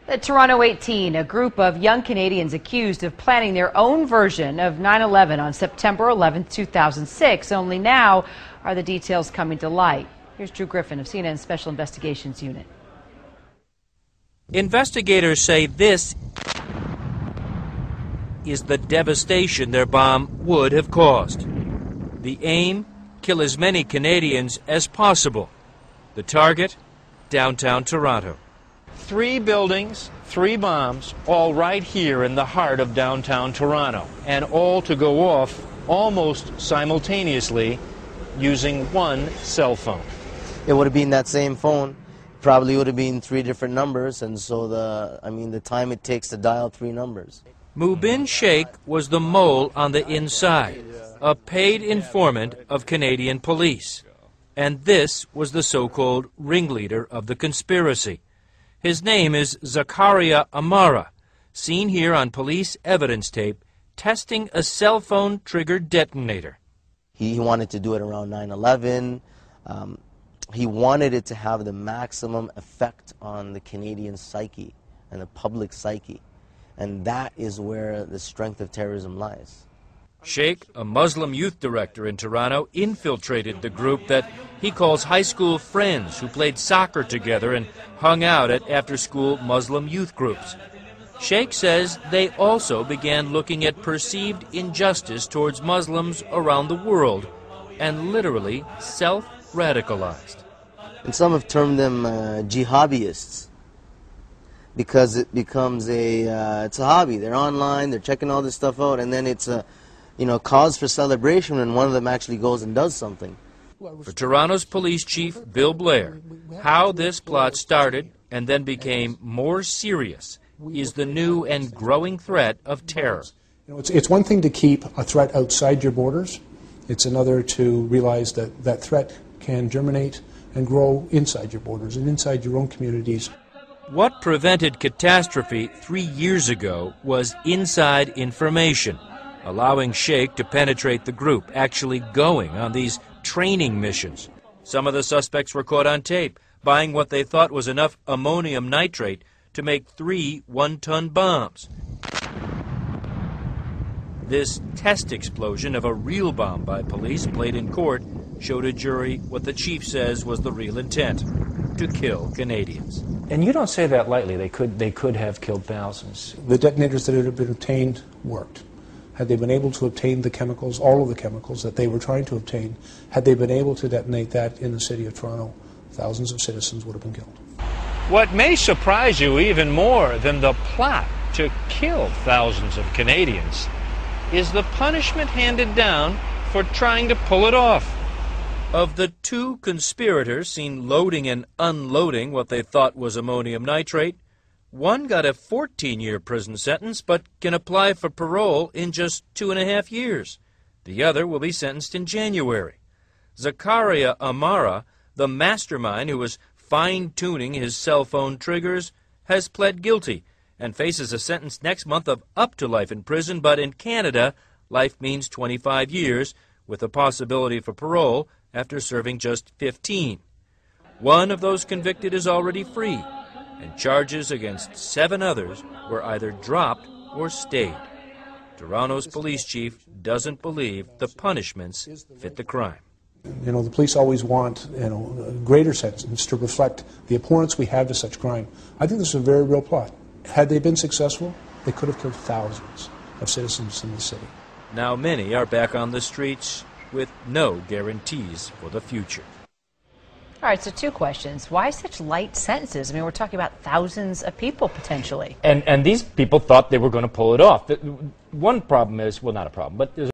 The Toronto 18, a group of young Canadians accused of planning their own version of 9/11 on September 11, 2006. Only now are the details coming to light. Here's Drew Griffin of CNN's Special Investigations Unit. Investigators say this is the devastation their bomb would have caused. The aim, kill as many Canadians as possible. The target, downtown Toronto. 3 buildings, 3 bombs, all right here in the heart of downtown Toronto, and all to go off almost simultaneously using one cell phone. It would have been that same phone. Probably would have been 3 different numbers, and so the time it takes to dial 3 numbers. Mubin Sheikh was the mole on the inside, a paid informant of Canadian police. And this was the so-called ringleader of the conspiracy. His name is Zakaria Amara, seen here on police evidence tape, testing a cell phone-triggered detonator. He wanted to do it around 9/11. He wanted it to have the maximum effect on the Canadian psyche and the public psyche. And that is where the strength of terrorism lies. Sheikh, a Muslim youth director in Toronto, infiltrated the group that he calls high school friends who played soccer together and hung out at after-school Muslim youth groups. Sheikh says they also began looking at perceived injustice towards Muslims around the world and literally self-radicalized. And some have termed them jihadists because it becomes it's a hobby. They're online, they're checking all this stuff out, and then it's a cause for celebration when one of them actually goes and does something. For Toronto's police chief, Bill Blair, how this plot started and then became more serious is the new and growing threat of terror. It's one thing to keep a threat outside your borders. It's another to realize that that threat can germinate and grow inside your borders and inside your own communities. What prevented catastrophe 3 years ago was inside information, allowing Sheikh to penetrate the group, actually going on these training missions. Some of the suspects were caught on tape, buying what they thought was enough ammonium nitrate to make 3 one-ton bombs. This test explosion of a real bomb by police played in court showed a jury what the chief says was the real intent: to kill Canadians. And you don't say that lightly. They could have killed thousands. The detonators that had been obtained worked. Had they been able to obtain the chemicals, all of the chemicals that they were trying to obtain, had they been able to detonate that in the city of Toronto, thousands of citizens would have been killed. What may surprise you even more than the plot to kill thousands of Canadians is the punishment handed down for trying to pull it off. Of the 2 conspirators seen loading and unloading what they thought was ammonium nitrate, one got a 14-year prison sentence but can apply for parole in just 2.5 years. The other will be sentenced in January. Zakaria Amara, the mastermind who was fine-tuning his cell phone triggers, has pled guilty and faces a sentence next month of up to life in prison, but in Canada, life means 25 years, with a possibility for parole after serving just 15. One of those convicted is already free, and charges against 7 others were either dropped or stayed. Toronto's police chief doesn't believe the punishments fit the crime. The police always want a greater sentence to reflect the abhorrence we have to such crime. I think this is a very real plot. Had they been successful, they could have killed thousands of citizens in the city. Now many are back on the streets with no guarantees for the future. All right, so 2 questions. Why such light sentences? I mean, we're talking about thousands of people potentially. And these people thought they were going to pull it off. One problem is, well, not a problem, but there's